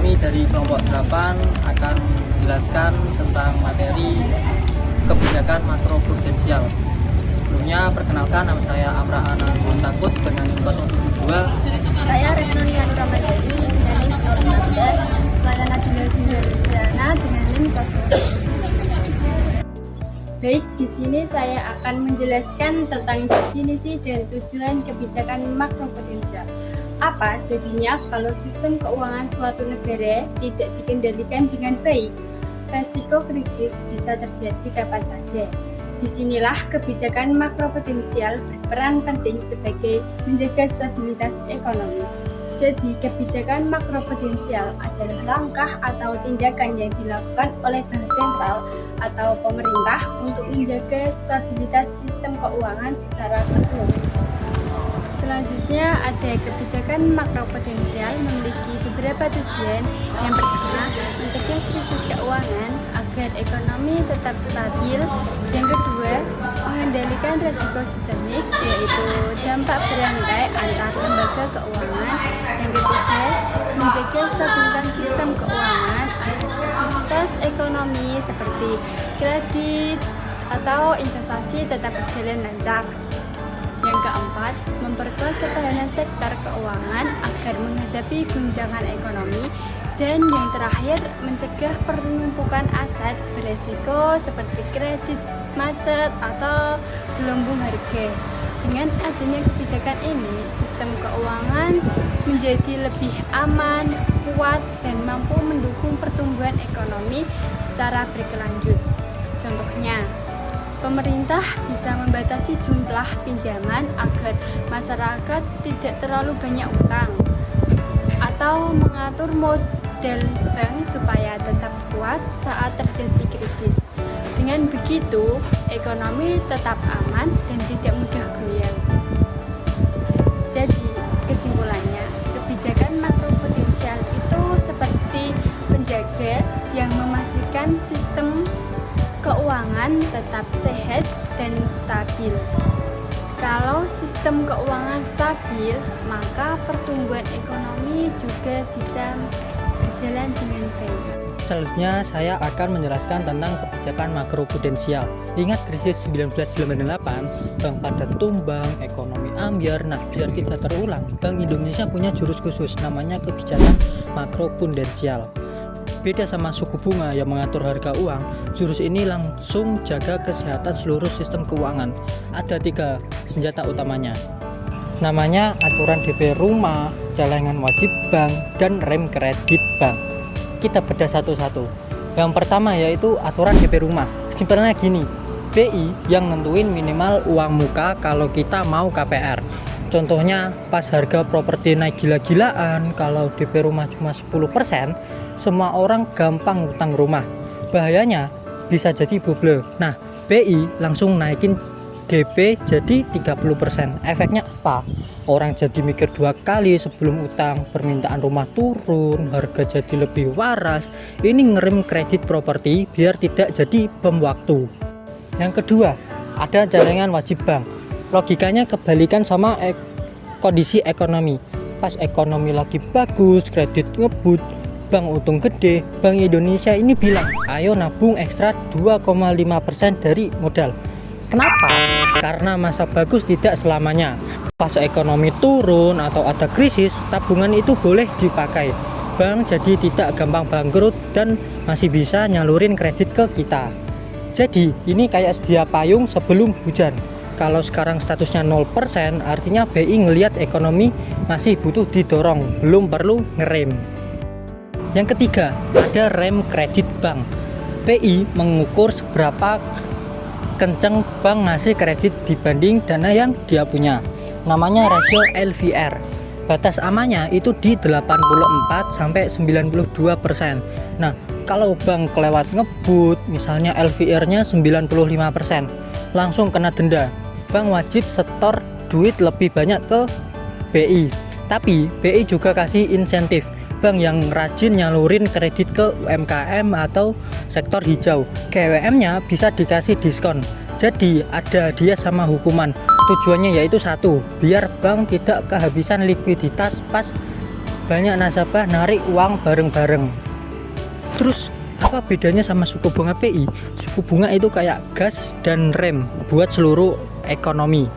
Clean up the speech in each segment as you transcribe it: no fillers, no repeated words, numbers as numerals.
Kami dari kelompok 8 akan menjelaskan tentang materi kebijakan makroprudensial. Sebelumnya, perkenalkan, nama saya Amra Anandun Takut dengan NIM 072. Saya Retno Nianu Ramadhani dengan NIM 015. Saya Nadila Juliana dengan NIM 017. Baik, di sini saya akan menjelaskan tentang definisi dan tujuan kebijakan makroprudensial. Apa jadinya kalau sistem keuangan suatu negara tidak dikendalikan dengan baik? Resiko krisis bisa terjadi kapan saja. Disinilah kebijakan makroprudensial berperan penting sebagai menjaga stabilitas ekonomi. Jadi, kebijakan makroprudensial adalah langkah atau tindakan yang dilakukan oleh bank sentral atau pemerintah untuk menjaga stabilitas sistem keuangan secara keseluruhan. Selanjutnya, ada kebijakan makroprudensial memiliki beberapa tujuan. Yang pertama, mencegah krisis keuangan agar ekonomi tetap stabil. Yang kedua, mengendalikan risiko sistemik, yaitu dampak berantai antar lembaga keuangan. Yang ketiga, menjaga stabilitas sistem keuangan agar aktivitas ekonomi seperti kredit atau investasi tetap berjalan lancar. Yang keempat, memperkuat ketahanan sektor keuangan agar menghadapi guncangan ekonomi. Dan yang terakhir, mencegah penumpukan aset beresiko seperti kredit macet atau gelembung harga. Dengan adanya kebijakan ini, sistem keuangan menjadi lebih aman, kuat, dan mampu mendukung pertumbuhan ekonomi secara berkelanjut. Contohnya, pemerintah bisa membatasi jumlah pinjaman agar masyarakat tidak terlalu banyak utang, atau mengatur modal bank supaya tetap kuat saat terjadi krisis. Dengan begitu, ekonomi tetap aman dan tidak mudah goyang. Jadi, kesimpulannya, kebijakan makroprudensial itu seperti penjaga yang memastikan sistem keuangan tetap sehat dan stabil. Kalau sistem keuangan stabil, maka pertumbuhan ekonomi juga bisa berjalan dengan baik. Selanjutnya, saya akan menjelaskan tentang kebijakan makroprudensial. Ingat krisis 1998, bank pada tumbang, ekonomi ambyar. Nah, biar tidak terulang, Bank Indonesia punya jurus khusus namanya kebijakan makroprudensial. Beda sama suku bunga yang mengatur harga uang, jurus ini langsung jaga kesehatan seluruh sistem keuangan. Ada 3 senjata utamanya. Namanya aturan DP rumah, celengan wajib bank, dan rem kredit bank. Kita bedah satu-satu. Yang pertama yaitu aturan DP rumah. Simpelnya gini, BI yang nentuin minimal uang muka kalau kita mau KPR. Contohnya pas harga properti naik gila-gilaan, kalau DP rumah cuma 10%, semua orang gampang utang rumah. Bahayanya bisa jadi bubble. Nah, BI langsung naikin DP jadi 30%. Efeknya apa? Orang jadi mikir 2 kali sebelum utang, permintaan rumah turun, harga jadi lebih waras. Ini ngerem kredit properti biar tidak jadi bom waktu. Yang kedua, ada celengan wajib bank. Logikanya kebalikan sama kondisi ekonomi. Pas ekonomi lagi bagus, kredit ngebut, bank untung gede, Bank Indonesia ini bilang, ayo nabung ekstra 2,5% dari modal. Kenapa? Karena masa bagus tidak selamanya. Pas ekonomi turun atau ada krisis, tabungan itu boleh dipakai. Bank jadi tidak gampang bangkrut dan masih bisa nyalurin kredit ke kita. Jadi ini kayak sedia payung sebelum hujan. Kalau sekarang statusnya 0%, artinya BI ngelihat ekonomi masih butuh didorong, belum perlu ngerem. Yang ketiga, ada rem kredit bank. BI mengukur seberapa kenceng bank ngasih kredit dibanding dana yang dia punya. Namanya rasio LVR. Batas amannya itu di 84-92%. Nah, kalau bank kelewat ngebut, misalnya LVR-nya 95%, langsung kena denda. Bank wajib setor duit lebih banyak ke BI. Tapi BI juga kasih insentif. Bank yang rajin nyalurin kredit ke UMKM atau sektor hijau, GWM-nya bisa dikasih diskon. Jadi ada hadiah sama hukuman. Tujuannya yaitu satu, biar bank tidak kehabisan likuiditas pas banyak nasabah narik uang bareng-bareng. Terus apa bedanya sama suku bunga BI? Suku bunga itu kayak gas dan rem buat seluruh ekonomi.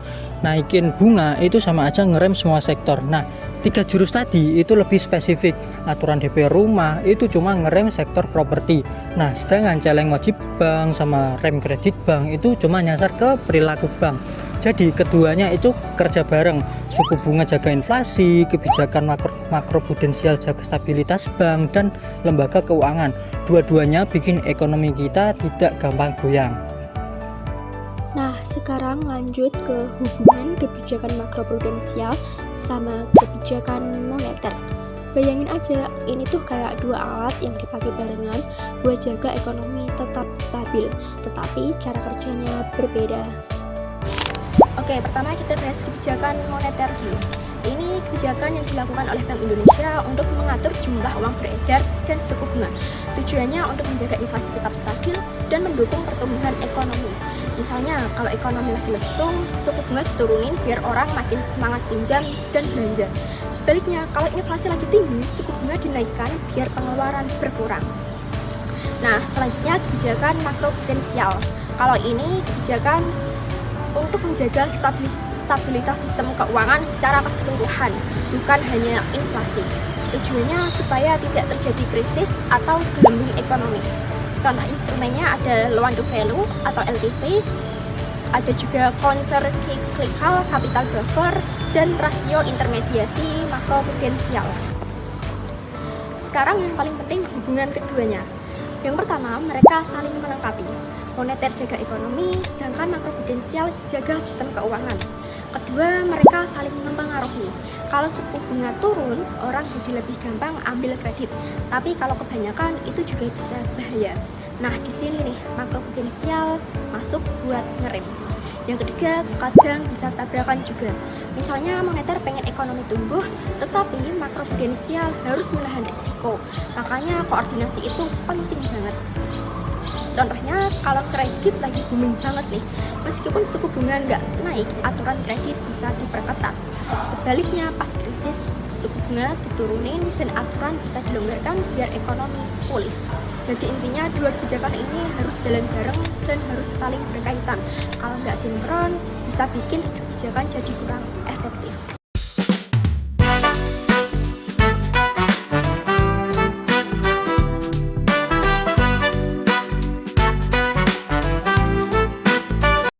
Naikin bunga itu sama aja ngerem semua sektor. Nah, 3 jurus tadi itu lebih spesifik. Aturan DP rumah itu cuma ngerem sektor properti. Nah, sedangkan celeng wajib bank sama rem kredit bank itu cuma nyasar ke perilaku bank. Jadi keduanya itu kerja bareng. Suku bunga jaga inflasi, kebijakan makroprudensial jaga stabilitas bank dan lembaga keuangan. Dua-duanya bikin ekonomi kita tidak gampang goyang. Nah, sekarang lanjut ke hubungan kebijakan makroprudensial sama kebijakan moneter. Bayangin aja, ini tuh kayak dua alat yang dipakai barengan buat jaga ekonomi tetap stabil, tetapi cara kerjanya berbeda. Oke, pertama kita bahas kebijakan moneter dulu. Ini kebijakan yang dilakukan oleh Bank Indonesia untuk mengatur jumlah uang beredar dan suku bunga. Tujuannya untuk menjaga inflasi tetap stabil dan mendukung pertumbuhan ekonomi. Misalnya, kalau ekonomi lagi lesung, suku bunga diturunin biar orang makin semangat pinjam dan belanja. Sebaliknya, kalau inflasi lagi tinggi, suku bunga dinaikkan biar pengeluaran berkurang. Nah, selanjutnya kebijakan makroprudensial. Kalau ini kebijakan untuk menjaga stabilitas sistem keuangan secara keseluruhan, bukan hanya inflasi. Tujuannya supaya tidak terjadi krisis atau gelembung ekonomi. Contoh instrumennya ada loan to value atau LTV, ada juga counter cyclical capital buffer, dan rasio intermediasi makroprudensial. Sekarang yang paling penting hubungan keduanya. Yang pertama, mereka saling melengkapi. Moneter jaga ekonomi, sedangkan makroprudensial jaga sistem keuangan. Kedua, mereka saling mempengaruhi. Kalau suku bunga turun, orang jadi lebih gampang ambil kredit. Tapi kalau kebanyakan, itu juga bisa bahaya. Nah, di sini nih, makroprudensial masuk buat ngerem. Yang ketiga, kadang bisa tabrakan juga. Misalnya moneter pengen ekonomi tumbuh, tetapi makroprudensial harus menahan risiko. Makanya koordinasi itu penting banget. Contohnya, kalau kredit lagi booming banget nih, meskipun suku bunga nggak naik, aturan kredit bisa diperketat. Sebaliknya, pas krisis, suku bunga diturunin dan aturan bisa dilonggarkan biar ekonomi pulih. Jadi intinya dua kebijakan ini harus jalan bareng dan harus saling berkaitan. Kalau nggak sinkron, bisa bikin kebijakan jadi kurang